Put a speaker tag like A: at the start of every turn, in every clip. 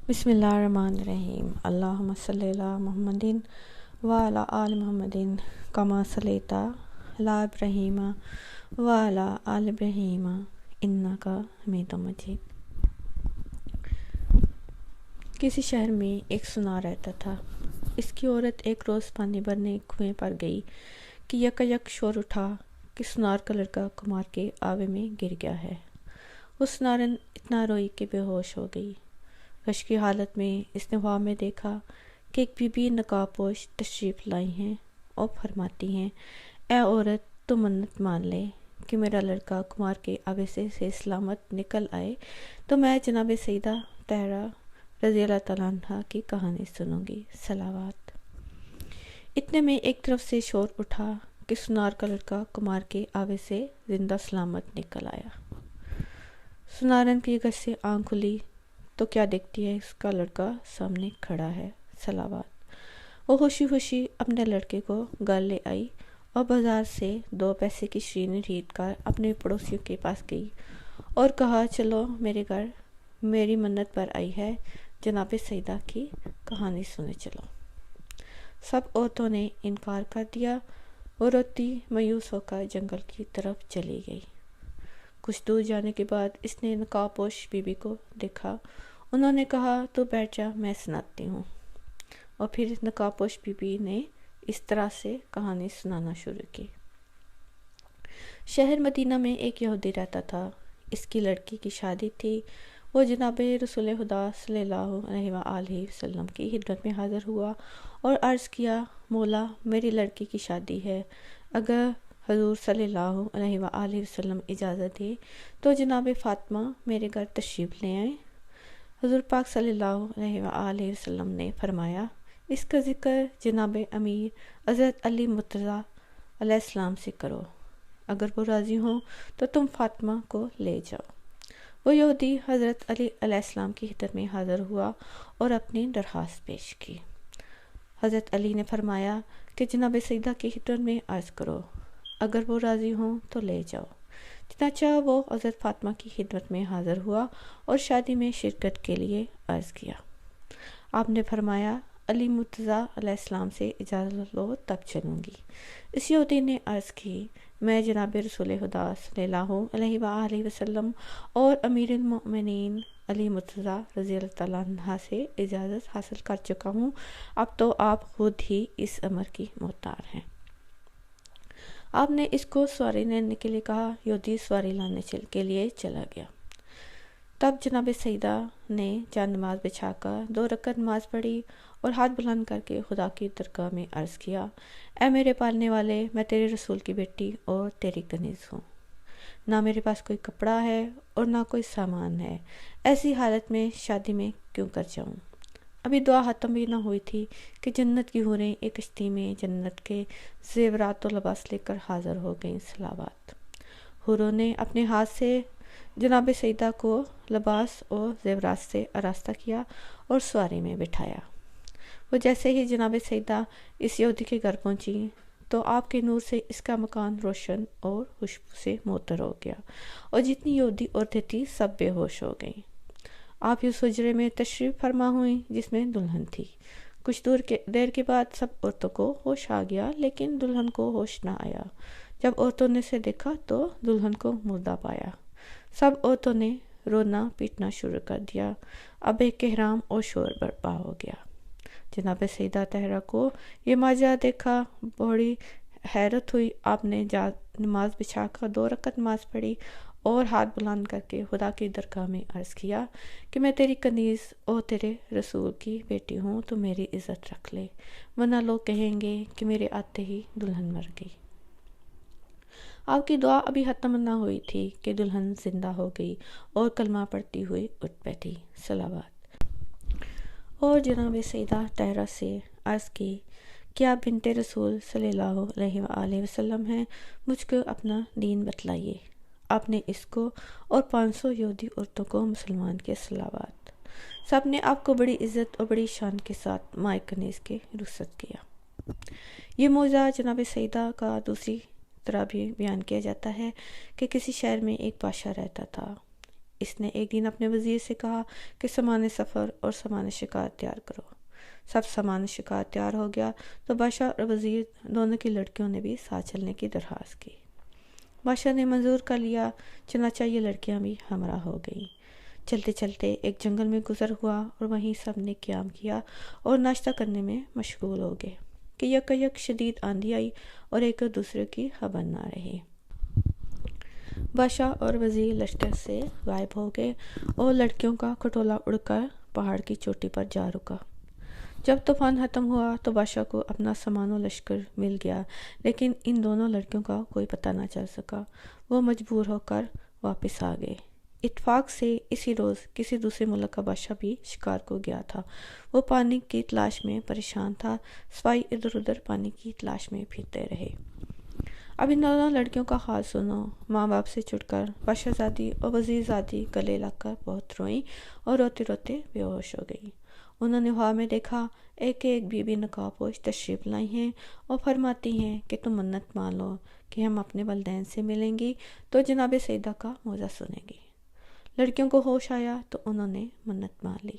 A: بسم اللہ الرحمن الرحیم۔ اللہم صلی علی محمد وعلی آل محمد کما صلیت علی ابراہیم وعلی آل ابراہیم انک حمید مجید۔ کسی شہر میں ایک سنار رہتا تھا۔ اس کی عورت ایک روز پانی بھرنے کنویں پر گئی کہ یکایک شور اٹھا کہ سنار کا لڑکا کمار کے آوے میں گر گیا ہے۔ وہ سنارن اتنا روئی کہ بے ہوش ہو گئی۔ رش کی حالت میں اس نے خواب میں دیکھا کہ ایک بی بی نقاب پوش تشریف لائی ہیں اور فرماتی ہیں، اے عورت، تو منت مان لے کہ میرا لڑکا کمار کے آوے سے سلامت نکل آئے تو میں جناب سیدہ طاہرہ رضی اللہ تعالیٰ عنہ کی کہانی سنوں گی۔ صلوات۔ اتنے میں ایک طرف سے شور اٹھا کہ سنار کا لڑکا کمار کے آوے سے زندہ سلامت نکل آیا۔ سنارن کی گھر سے آنکھ کھلی تو کیا دیکھتی ہے، اس کا لڑکا سامنے کھڑا ہے۔ صلوات۔ وہ خوشی خوشی اپنے لڑکے کو گھر لے آئی اور بازار سے 2 پیسے کی شیرینی خرید کر اپنے پڑوسیوں کے پاس گئی اور کہا، چلو میرے گھر، میری منت پر آئی ہے، جناب سیدہ کی کہانی سنے چلو۔ سب عورتوں نے انکار کر دیا۔ وہ روتی مایوس ہو کر جنگل کی طرف چلی گئی۔ کچھ دور جانے کے بعد اس نے نقاب پوش بی بی کو دیکھا۔ انہوں نے کہا، تو بیٹھ جا، میں سناتی ہوں۔ اور پھر نقاب پوش بی بی نے اس طرح سے کہانی سنانا شروع کی۔ شہر مدینہ میں ایک یہودی رہتا تھا۔ اس کی لڑکی کی شادی تھی۔ وہ جناب رسول خدا صلی اللہ علیہ وآلہ وسلم کی خدمت میں حاضر ہوا اور عرض کیا، مولا، میری لڑکی کی شادی ہے، اگر حضور صلی اللہ علیہ وآلہ وسلم اجازت دے تو جناب فاطمہ میرے گھر تشریف لے آئیں۔ حضور پاک صلی اللہ علیہ وآلہ وسلم نے فرمایا، اس کا ذکر جناب امیر حضرت علی مرتضیٰ علیہ السلام سے کرو، اگر وہ راضی ہوں تو تم فاطمہ کو لے جاؤ۔ وہ یہودی حضرت علی علیہ السلام کی خدمت میں حاضر ہوا اور اپنی درخواست پیش کی۔ حضرت علی نے فرمایا کہ جناب سیدہ کی خدمت میں عرض کرو، اگر وہ راضی ہوں تو لے جاؤ۔ چنانچہ وہ حضرت فاطمہ کی خدمت میں حاضر ہوا اور شادی میں شرکت کے لیے عرض کیا۔ آپ نے فرمایا، علی مرتضیٰ علیہ السلام سے اجازت لو تب چلوں گی۔ اس یہودی نے عرض کی، میں جناب رسول خدا صلی اللہ علیہ وآلہ وسلم اور امیر المؤمنین علی مرتضیٰ رضی اللہ تعالیٰ عنہ سے اجازت حاصل کر چکا ہوں، اب تو آپ خود ہی اس امر کی محتاج ہیں۔ آپ نے اس کو سواری لینے کے لیے کہا۔ یہودی سواری لانے کے لیے چلا گیا۔ تب جناب سیدہ نے جان نماز بچھا کر 2 رکعت نماز پڑھی اور ہاتھ بلند کر کے خدا کی درگاہ میں عرض کیا، اے میرے پالنے والے، میں تیرے رسول کی بیٹی اور تیری کنیز ہوں۔ نہ میرے پاس کوئی کپڑا ہے اور نہ کوئی سامان ہے، ایسی حالت میں شادی میں کیوں کر جاؤں؟ ابھی دعا ختم بھی نہ ہوئی تھی کہ جنت کی حوریں ایک کشتی میں جنت کے زیورات و لباس لے کر حاضر ہو گئیں۔ صلوات۔ حوروں نے اپنے ہاتھ سے جناب سیدہ کو لباس اور زیورات سے آراستہ کیا اور سواری میں بٹھایا۔ وہ جیسے ہی جناب سیدہ اس یہودی کے گھر پہنچی تو آپ کے نور سے اس کا مکان روشن اور خوشبو سے معطر ہو گیا اور جتنی یہودی عورتیں تھیں سب بے ہوش ہو گئیں۔ آپ اس حجرے میں تشریف فرما ہوئیں جس میں دلہن تھی۔ کچھ دیر کے بعد سب عورتوں کو ہوش آ گیا، لیکن دلہن کو ہوش نہ آیا۔ جب عورتوں نے اسے دیکھا تو دلہن کو مردہ پایا۔ سب عورتوں نے رونا پیٹنا شروع کر دیا۔ اب ایک کہرام اور شور برپا ہو گیا۔ جناب سیدہ طاہرہ کو یہ ماجرا دیکھا بڑی حیرت ہوئی۔ آپ نے نماز بچھا کر 2 رکعت نماز پڑھی اور ہاتھ بلند کر کے خدا کی درگاہ میں عرض کیا کہ میں تیری کنیز اور تیرے رسول کی بیٹی ہوں، تو میری عزت رکھ لے، ورنہ لوگ کہیں گے کہ میرے آتے ہی دلہن مر گئی۔ آپ کی دعا ابھی ختم نہ ہوئی تھی کہ دلہن زندہ ہو گئی اور کلمہ پڑھتی ہوئی اٹھ بیٹھی۔ صلوات۔ اور جناب سیدہ طاہرہ سے عرض کی، کیا بنت رسول صلی اللہ علیہ وآلہ وسلم ہیں؟ مجھ کو اپنا دین بتلائیے۔ آپ نے اس کو اور 500 یہودی عورتوں کو مسلمان کیا۔ صلوات۔ سب نے آپ کو بڑی عزت اور بڑی شان کے ساتھ مائے کنیز کے رخصت کیا۔ یہ معجزہ جناب سیدہ کا دوسری طرح بھی بیان کیا جاتا ہے کہ کسی شہر میں ایک بادشاہ رہتا تھا۔ اس نے ایک دن اپنے وزیر سے کہا کہ سامان سفر اور سامان شکار تیار کرو۔ سب سامان شکار تیار ہو گیا تو بادشاہ اور وزیر دونوں کی لڑکیوں نے بھی ساتھ چلنے کی درخواست کی۔ بادشاہ نے منظور کر لیا، چنانچہ یہ لڑکیاں بھی ہمراہ ہو گئیں۔ چلتے چلتے ایک جنگل میں گزر ہوا اور وہیں سب نے قیام کیا اور ناشتہ کرنے میں مشغول ہو گئے کہ یک شدید آندھی آئی اور ایک دوسرے کی خبر نہ رہی۔ بادشاہ اور وزیر لشکر سے غائب ہو گئے اور لڑکیوں کا کھٹولا اڑ کر پہاڑ کی چوٹی پر جا رکا۔ جب طوفان ختم ہوا تو بادشاہ کو اپنا سامان و لشکر مل گیا، لیکن ان دونوں لڑکیوں کا کوئی پتہ نہ چل سکا۔ وہ مجبور ہو کر واپس آ گئے۔ اتفاق سے اسی روز کسی دوسرے ملک کا بادشاہ بھی شکار کو گیا تھا۔ وہ پانی کی تلاش میں پریشان تھا۔ سپاہی ادھر ادھر پانی کی تلاش میں پھرتے رہے۔ اب ان دونوں لڑکیوں کا حال سنو۔ ماں باپ سے چھٹ کر بادشاہ زادی اور وزیر زادی گلے لگ کر بہت روئیں اور روتے روتے بے ہوش ہو گئیں۔ انہوں نے ہوا میں دیکھا ایک بی بی نقاب پوش تشریف لائی ہیں اور فرماتی ہیں کہ تم منت مان لو کہ ہم اپنے والدین سے ملیں گی تو جناب سیدہ کا موعظہ سنیں گی۔ لڑکیوں کو ہوش آیا تو انہوں نے منت مان لی۔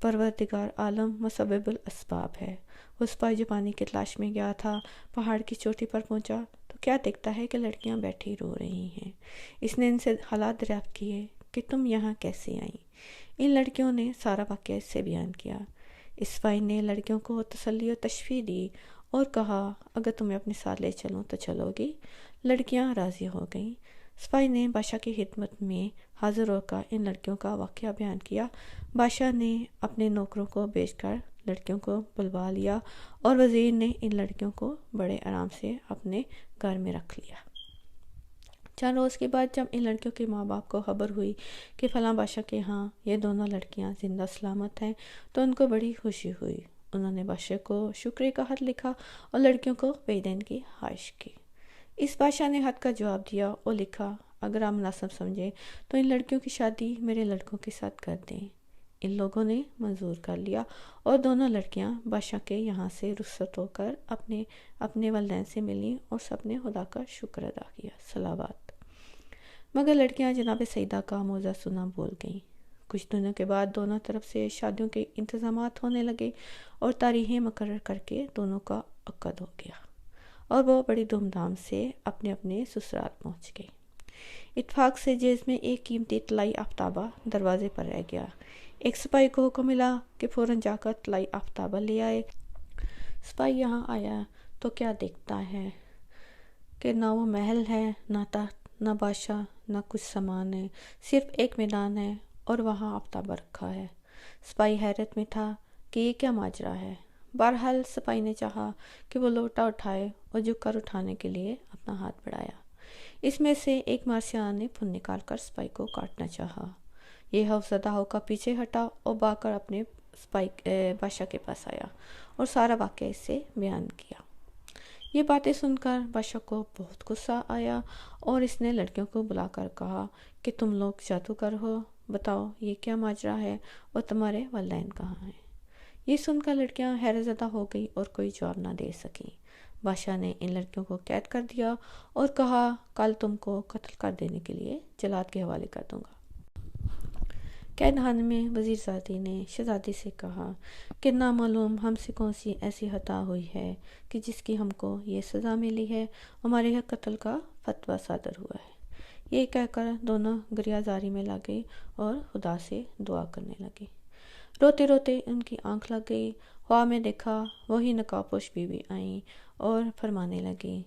A: پروردگار عالم مسبب الاسباب ہے۔ وہ سپاہی جو پانی کی تلاش میں گیا تھا، پہاڑ کی چوٹی پر پہنچا تو کیا دیکھتا ہے کہ لڑکیاں بیٹھی رو رہی ہیں۔ اس نے ان سے حالات دریافت کیے کہ تم یہاں کیسے آئیں۔ ان لڑکیوں نے سارا واقعہ اس سے بیان کیا۔ اس سپاہی نے لڑکیوں کو تسلی و تشفیع دی اور کہا اگر تمہیں اپنے ساتھ لے چلوں تو چلو گی۔ لڑکیاں راضی ہو گئیں۔ سپاہی نے بادشاہ کی خدمت میں حاضر ہو کر ان لڑکیوں کا واقعہ بیان کیا۔ بادشاہ نے اپنے نوکروں کو بھیج کر لڑکیوں کو بلوا لیا اور وزیر نے ان لڑکیوں کو بڑے آرام سے اپنے گھر میں رکھ لیا۔ چند روز کے بعد جب ان لڑکیوں کے ماں باپ کو خبر ہوئی کہ فلاں بادشاہ کے ہاں یہ دونوں لڑکیاں زندہ سلامت ہیں تو ان کو بڑی خوشی ہوئی۔ انہوں نے بادشاہ کو شکریہ کا خط لکھا اور لڑکیوں کو بھیج دینے کی خواہش کی۔ اس بادشاہ نے خط کا جواب دیا اور لکھا اگر آپ مناسب سمجھیں تو ان لڑکیوں کی شادی میرے لڑکوں کے ساتھ کر دیں۔ ان لوگوں نے منظور کر لیا اور دونوں لڑکیاں بادشاہ کے یہاں سے رخصت ہو کر اپنے والدین سے ملیں اور سب نے خدا کا شکر ادا کیا۔ صلوات۔ مگر لڑکیاں جناب سیدہ کا موعظہ سنا بھول گئیں۔ کچھ دنوں کے بعد دونوں طرف سے شادیوں کے انتظامات ہونے لگے اور تاریخیں مقرر کر کے دونوں کا عقد ہو گیا اور وہ بڑی دھوم دھام سے اپنے اپنے سسرال پہنچ گئے۔ اتفاق سے جیز میں ایک قیمتی طلائی آفتابہ دروازے پر رہ گیا۔ ایک سپاہی کو حکم ملا کہ فوراً جا کر طلائی آفتابہ لے آئے۔ سپاہی یہاں آیا تو کیا دیکھتا ہے کہ نہ وہ محل ہے، نہ تخت، نہ بادشاہ، نہ کچھ سامان ہے، صرف ایک میدان ہے اور وہاں آفتابہ رکھا ہے۔ سپاہی حیرت میں تھا کہ یہ کیا ماجرا ہے۔ بہرحال سپاہی نے چاہا کہ وہ لوٹا اٹھائے اور جھک کر اٹھانے کے لیے اپنا ہاتھ بڑھایا۔ اس میں سے ایک مارسیان نے پھن نکال کر سپاہی کو کاٹنا چاہا۔ یہ خوفزدہ ہو کر پیچھے ہٹا اور بھاگ کر اپنے بادشاہ کے پاس آیا اور سارا واقعہ اس سے بیان کیا۔ یہ باتیں سن کر بادشاہ کو بہت غصہ آیا اور اس نے لڑکیوں کو بلا کر کہا کہ تم لوگ جادوگر ہو، بتاؤ یہ کیا ماجرا ہے اور تمہارے والدین کہاں ہیں۔ یہ سن کر لڑکیاں حیرت زدہ ہو گئی اور کوئی جواب نہ دے سکیں۔ بادشاہ نے ان لڑکیوں کو قید کر دیا اور کہا کل تم کو قتل کر دینے کے لیے جلاد کے حوالے کر دوں گا۔ قید خانے میں وزیر زادی نے شہزادی سے کہا کہ نامعلوم ہم سے کون سی ایسی خطا ہوئی ہے کہ جس کی ہم کو یہ سزا ملی ہے، ہمارے یہاں قتل کا فتویٰ صادر ہوا ہے۔ یہ کہہ کر دونوں گریہ زاری میں لگ گئی اور خدا سے دعا کرنے لگی۔ روتے روتے ان کی آنکھ لگ گئی۔ خواہ میں دیکھا وہی نقاب پوش بیوی آئیں اور فرمانے لگی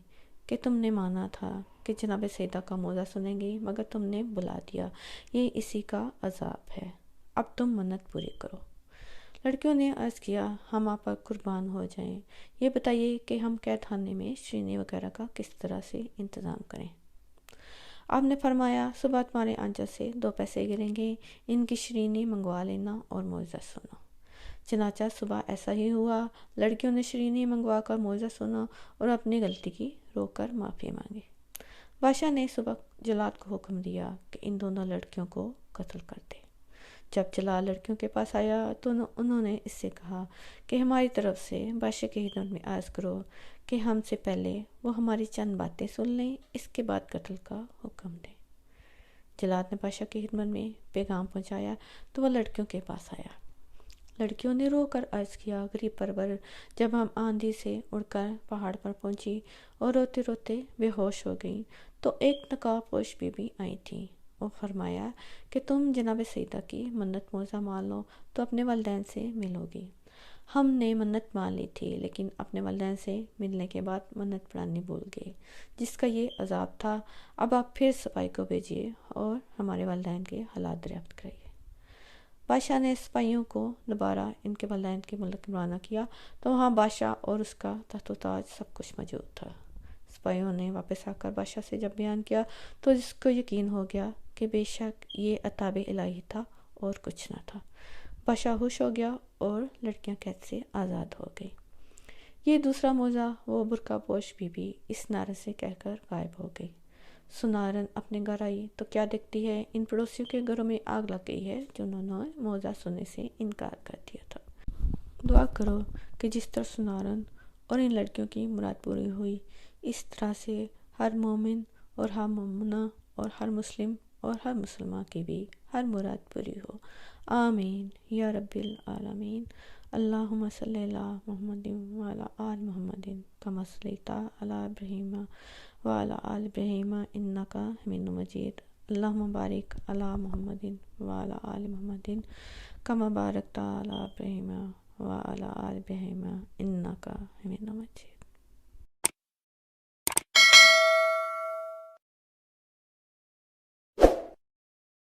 A: کہ تم نے مانا تھا کہ جناب سیدہ کا موعظہ سنیں گی مگر تم نے بلا دیا، یہ اسی کا عذاب ہے، اب تم منت پوری کرو۔ لڑکیوں نے عرض کیا ہم آپ پر قربان ہو جائیں، یہ بتائیے کہ ہم قید خانے میں شیرینی وغیرہ کا کس طرح سے انتظام کریں۔ آپ نے فرمایا صبح تمہارے آنچل سے 2 پیسے گریں گے، ان کی شیرینی منگوا لینا اور موعظہ سنو۔ چنانچہ صبح ایسا ہی ہوا۔ لڑکیوں نے شیرینی منگوا کر موعظہ سنا اور اپنی غلطی کی رو کر معافی مانگی۔ بادشاہ نے صبح جلاد کو حکم دیا کہ ان دونوں لڑکیوں کو قتل کر دے۔ جب جلاد لڑکیوں کے پاس آیا تو انہوں نے اس سے کہا کہ ہماری طرف سے بادشاہ کی خدمت میں عرض کرو کہ ہم سے پہلے وہ ہماری چند باتیں سن لیں، اس کے بعد قتل کا حکم دیں۔ جلاد نے بادشاہ کی خدمت میں پیغام پہنچایا تو وہ لڑکیوں کے پاس آیا۔ لڑکیوں نے رو کر عرض کیا، غریب پرور، جب ہم آندھی سے اڑ کر پہاڑ پر پہنچی اور روتے روتے بے ہوش ہو گئیں تو ایک نقاب پوش بی بی آئی تھیں۔ وہ فرمایا کہ تم جناب سیدہ کی منت موزہ مان لو تو اپنے والدین سے ملو گی۔ ہم نے منت مان لی تھی، لیکن اپنے والدین سے ملنے کے بعد منت پڑھانی بھول گئے، جس کا یہ عذاب تھا۔ اب آپ پھر سپاہی کو بھیجیے اور ہمارے والدین کے حالات دریافت کریے۔ بادشاہ نے سپاہیوں کو دوبارہ ان کے والدین کے ملک روانہ کیا تو وہاں بادشاہ اور اس کا تخت و تاج سب کچھ موجود تھا۔ سپاہیوں نے واپس آ کر بادشاہ سے جب بیان کیا تو جس کو یقین ہو گیا کہ بے شک یہ عطاب الہی تھا اور کچھ نہ تھا۔ بادشاہ خوش ہو گیا اور لڑکیاں قید سے آزاد ہو گئی۔ یہ دوسرا موزہ وہ برقع پوش بی بی اس نعرے سے کہہ کر غائب ہو گئی۔ سنارن اپنے گھر آئی تو کیا دیکھتی ہے، ان پڑوسیوں کے گھروں میں آگ لگ گئی ہے جنہوں نے موزہ سننے سے انکار کر دیا تھا۔ دعا کرو کہ جس طرح سنارن اور ان لڑکیوں کی مراد پوری ہوئی، اس طرح سے ہر مومن اور ہر مومنہ اور ہر مسلم اور ہر مسلمہ کی بھی ہر مراد پوری ہو۔ آمین یا رب العالمین۔ اللہم صلی علی محمد وعلی آل محمد کما صلیت علی ابراہیم وعلی آل ابراہیم انک حمید مجید۔ اللہم بارک علی محمد وعلی آل محمد کما بارکت علی ابراہیم وعلی آل ابراہیم انک حمید مجید۔